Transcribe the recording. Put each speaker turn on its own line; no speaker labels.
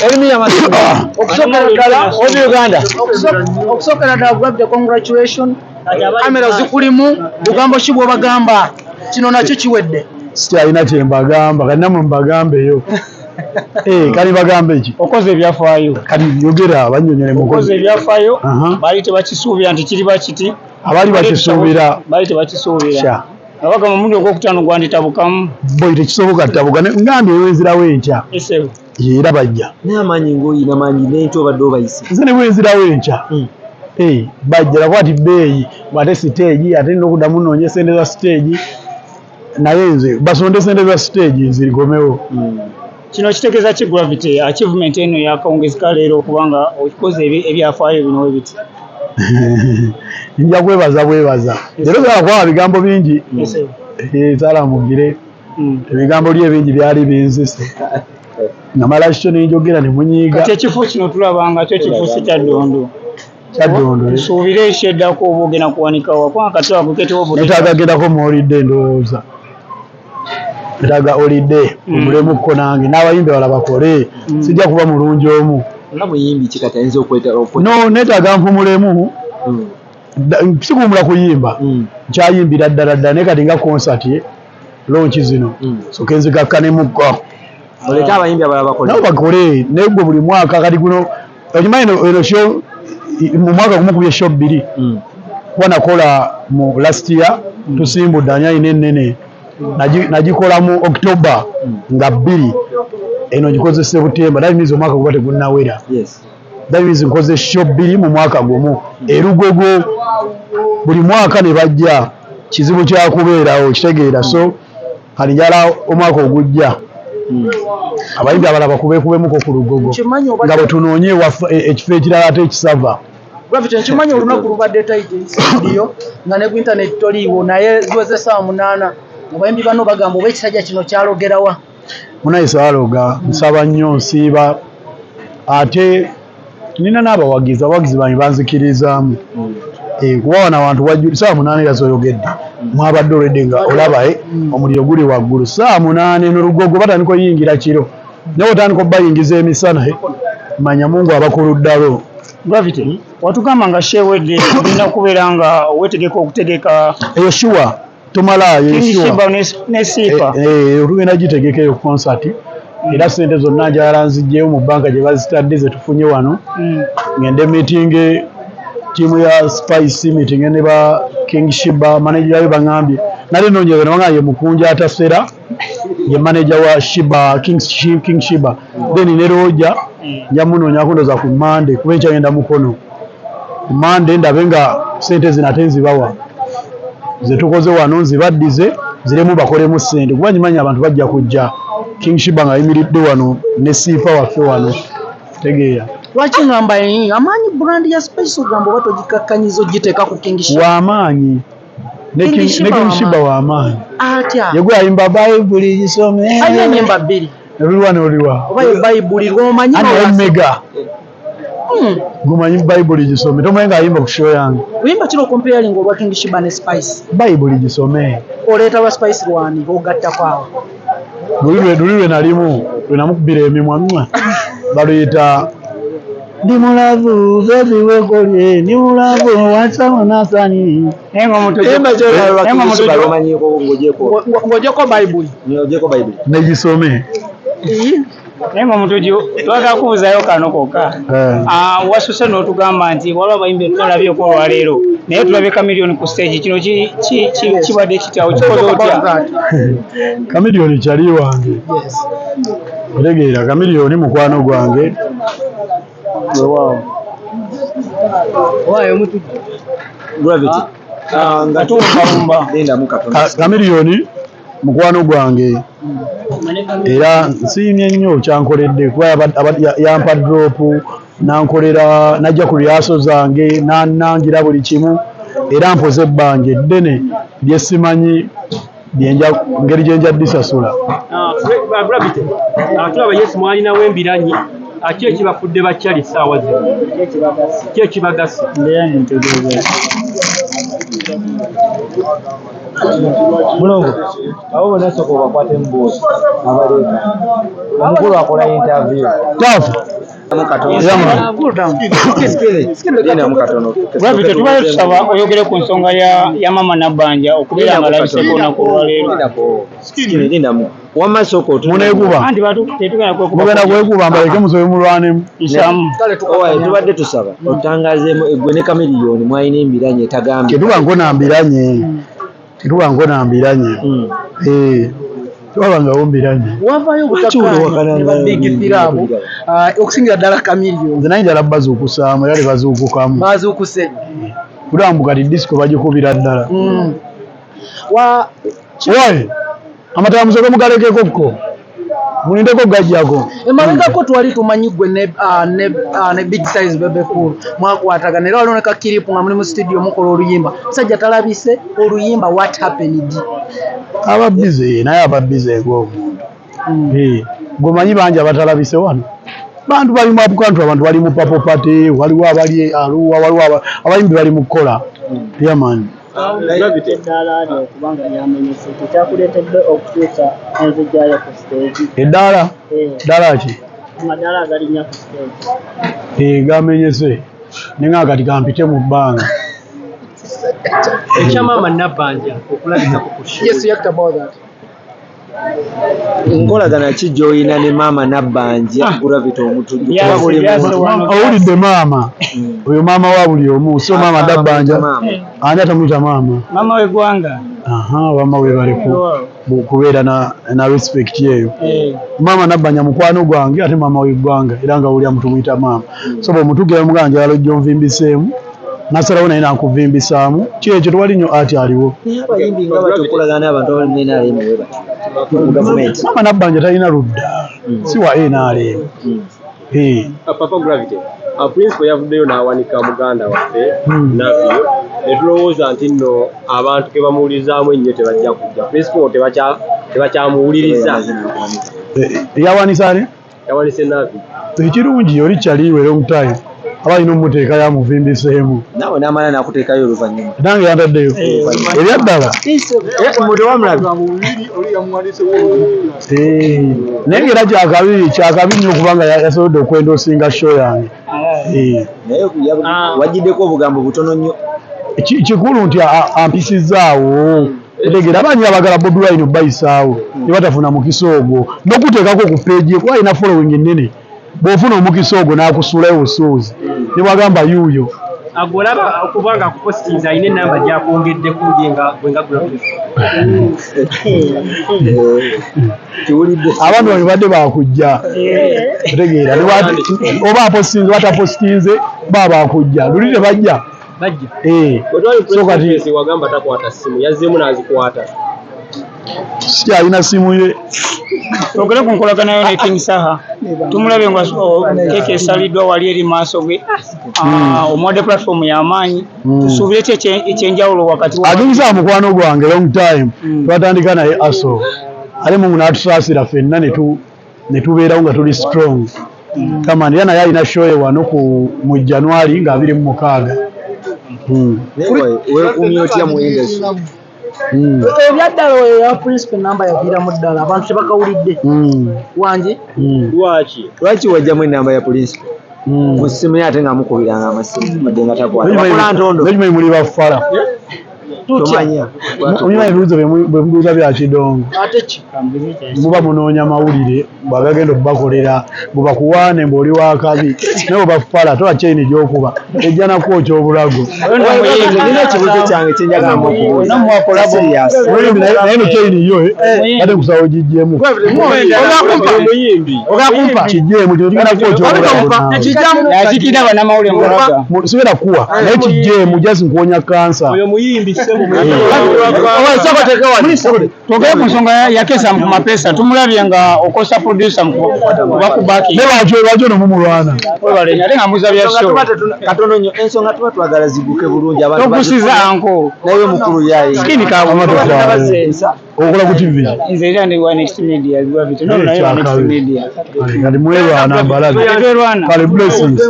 Elimi ya masimu. Okusokera ddala obi Uganda. Okusokera ddala gwabde congratulations. Kamera zikulimu bugambo ki bw'obagamba. Kino nakyo kiwedde.
Sikyalina kye mbagamba kati namwe mbagambeyo. Kali bagambe iki?
Okoze ebyafaayo.
Kati yogera bannyonnyole mu
okoze ebyafaayo. Baali tebakisuubira nti kiriba kiti.
Abali bakisuubira.
Baali tebakisuubira. Abagamba omundi ogwokutaano gwanditabukamu.
Boy tekisoboka tabuka. Ngambye ewenzirawo enkya.
Esewo.
Era bajja.
N'amaanyi ng'oyina maanyi n'ento obadde obayise.
Nze ne bwenzirawo enkya. Bajja lakwati bbeeyi bwate siteegi ate n'okuddamu noonye sente za siteegi. Naye nze basonde sente za siteegi nzirikomewo.
Kino kitegeeza ki Gravity achievement eno yakawungezeka leero kubanga okikoze ebyafaayo bino we biti.
Nja kwebaza leero zakwaba bigambo bingi zalamugire ebigambo lye bingi byali binzise namala kyo nenjogera ne munyiiga
kati ekifo kino tulabanga kyo kifuuse kyaddondo tusuubire ekyeddako oba ogenda kuwanika wakubanga kati
netaaga gendako mu olidde ndowooza netaaga olidde omulemu nange n'abayimbi bala bakole sijja kuba mulungi omu no netaaga nfumulemu sikuwumula kuyimba nkyayimbira ddala naye kati nga konsati lonki zino soke nzikakkanemukko nabo bakole naye gwe buli mwaka kati guno okimanyi eno sho mu mwaka gumu kubye sho bbiri kuba nakola mu last year tusimbudde anyayina ennene nagikola mu October nga 2 eno gikoze September that means omwaka guba tegunnawera that means nkoze sho 2 mu mwaka gumu erugogo buli mwaka ne bajja kizibu kyakubeerawo kitegeera so kali njala omwaka ogujja abayimbi abalaba kubekubemuko ku lugogo nga bwe tunoonye ekifo ekirala ate ekisava
Gravity nkimanyi olunaku lubadde studio nga ne ku internet toliiwo naye ziweze saa 8 abayimbi bano bagamba oba ekisajja kino kyalogerawa
munayisa waloga nsaba nnyo nsiiba ate nina n'abawagizi bange banzikirizaamu kuba wana abantu wajjuli saa 8 yazoyogedde mwabadde olwedde nga olaba omuliro guli waggulu saa 8 n'olugogo batandika oyingira kiro naye otandika obbayingiza emisana manya Mungu abakuluddalo.
Gravity watugamba nga shewedde olina kubeera nga wetegeka okutegeka
eyo shuwa tumalayo
nesiipa
olugenda gitegeka eyo concert era sente zonna njala nzijjeyo mu banka gye bazitadde ze tufunye wano ngende meeting tiimu ya Spice meeting ne ba King Shiba manager yayo bangambye nali nonyeza ne bangambye mukunja atasera ye manager wa Shiba King Shiba then ne roja njamunoonya kundoza ku Monday kuba ekyagenda mukono Monday ndabe nga sente zinatenzibawa zetukoze wano nzibaddize ziremu bakolemu sente kuba nyimanyi abantu bajja kujja King Shiba nga yimiridde wano ne siifa waffe wano tegeera
lwaki ngamba amaanyi brand ya Spice ogamba oba togikakkanyiza ogiteeka ku King Shiba
w'amaanyi ne King Shiba w'amaanyi
atya
yegwe ayimba Bible gisome
ayina ennyimba 2
ebiwa n'oliwa
oba ye Bible lw'omanyi
omega gumanyi Bible gisome tomanyi ng'ayimba ku show yange
oyimba kino comparing olwa King Shiba ne Spice
Bible gisome
oleeta lwa Spice lwani ogattako awo
lulirwe nalimu lwenamukubira emimwa baluyita ndi mulavu bebi wekolye ndi mulavu wansamo nasani
ng'ogyeko Bible
negisome
naye ng'omutuju twagala kubuuzayo kano kokka wasuse n'otugamba nti waliwo abayimbi tulabyeko olwaleero naye tulabye Chameleon ku stage kino kibadde kityawo kikoze otya
Chameleon kyali wange otegeera Chameleon mukwano gwange
Gravity nga tuwumba
Chameleon mukwano gwange era nsiimye nnyo kyankoledde kuba yampa drop nankolera najja ku lyaso zange nanangira buli kimu era mpoze ebbanja eddene lyesimanyi ngeri gye nja disasula.
Gravity tulaba Yesu mwalinawo embiranyi ki ekibafudde bakyali essaawa zino ki ekibagasa
Mulongo abo nasoko bakwate mbuzi abaleka omukulu akola interview
tafu
Gravity tubaye tusaba oyogere ku nsonga ya mama Nabbanja okubeera nga labise kona ku lwaleero.
Sikiri linda mu wamasoko
munekuba
Anti batu tetugenda kwekuba.
mugenda kwekuba mbaleke musobe mulwanemu
Isamu.
owaye tubadde tusaba otangazeemu eggwe ne Chameleon mwalina embiranye etagambye
tetuba nkona mbiranye twabangawo mbiranye
wavaayo obutakkaanya babigithiraabo okusingira ddala Chameleon
nze naye njala bazuukusaamu era tebazuukukamu
bazuukuse
kulambu kati disco bagikubira ddala waye amatalamuzo gemugalekekokko mulindeko gajjako
emabegako twali tumanyi gwe ne big size bebe cool mwakwatagana era waliwo ne kakiripu nga muli mu studio mukola oluyimba musajja talabise oluyimba what happened
aba bize naye aba bize ng'omuntu gwemanyi bangi abatalabise wano bantu bali mu apukantu abantu bali mu papo pate waliwo abali aluwa waliwo abayimbi bali mu kukola yamani
ekyakuleetedde okutuusa enzijjayo ku stage
eddaala ki
amadaala agalinnya ku stage
gamenyese nenga kati kampite mu bbanga
ekya maama Nabbanja okulabikako ku show.
yes you asked about that
nkolagana ki gy'olina ne maama Nabbanja Gravity omutujju kuba buli muntu
owulidde maama oyo maama wa buli omu so maama Nabbanja ani atamuyita maama
Mama w'eggwanga.
bama we bali kubeera na respect eyo maama Nabbanja mukwano gwange ate maama w'eggwanga era nga wulya mutumuyita maama so bw'omutugira muganja alojja onvimbiseemu nasalawo naye nakuvimbisaamu kyekyo tewali nnyo ati aliwo
naye abayimbi nga bati okolagana n'abantu abali mu NRM we bati mu gavumenti
maama Nabbanja talina ludda si wa NRM
Papa Gravity principal yavuddeyo n'awanika muganda waffe Navio ne tulowooza nti nno abantu ke bamuwulirizaamu ennyo tebajja kujja principal tebakyamuwuliriza
yawanisa ne
yawanise Navio
ekirungi oli kyaliwe long time aba alina omuteeka yamuvimbiseemu
naawe n'amala n'akuteekayo oluvannyuma
nange yantaddeyo ebyaddala naye ng'era kyakabi nnyo okubanga yasobodde okwenda osinga show yange
naye wagiddeko obugambo butono nnyo
kikulu nti ampisizaawo etegera abanyi abagala Bobi Wine bayisaawo ne batafuna mukisa ogwo n'okuteekako ku peegi kuba alina following ennene bw'ofuna omukisa ogwo n'akusuulayo busuuzi ne bwagamba yuuyo
agolaba okubanga akupostinza alina enamba gyakwongeddeku bwenga Gravity
abantu bano badde bakujja otegeera oba apostinze batapostinze baba bakujja luli tebajja
kati wagamba takwata simu yazzeemu n'azikwata
si alina simu ye
Ogere ku nkolagana yo ne King Saha tumulabe nga keke esaliddwa wali eri maaso ge omwadde platform y'amaanyi tusuubire ekyenjawulo wakati
aginyisa mukwano gwange long time twatandika naye aso ale mungu n'atusaasira ffenna ne tubeerawo nga tuli strong kama naye naye alina show wano mu January nga 26
weekuumye otya mu industry
ebyaddala oyo ya principal namba yaviiramu ddala abantu tebakawulidde wangi
lwaki wajjamu enamba ya poliisi mu ssimu ye ate nga mukubiranga amasimu badde nga takwata ntondo
nekimanyi muli bafala
tomanya
omumanyi ebibuuzo bwe mubuuza bya kidongo
ate ki
muba munoonya mawulire bwagagenda okubakolera bwebakuwaane mbw'oli wakabi naye bwebafala toba kyeyini gy'okuba ejja nakwokya obulago
nina ekibuuzo kyange kyenjagala mukubuuza
naye nekyeyini yo ate nkusaba ogijjemu
ogakumpa
kijjemu kino kigenda kwokya obulago
yakikira banamawulire mulaga
sigenda kuwa naye kijjemu jasi nkuwonya kansa
oyo muyimbi
twogere ku nsonga yakesa mu mapesa tumulabye nga okosa producer bakubaki
lwaki no mumulwana
webalenya ate nga muza bya show
katono nnyo ensonga tuba twagala ziguke bulungi abantu
tokusiza anko
naye mukulu yayi
skini kamatofali
okola ku TV
nze era ndi wa next media Gravity no naye wa next media
kati mwerwana mbalabe
twerwana
kale blessings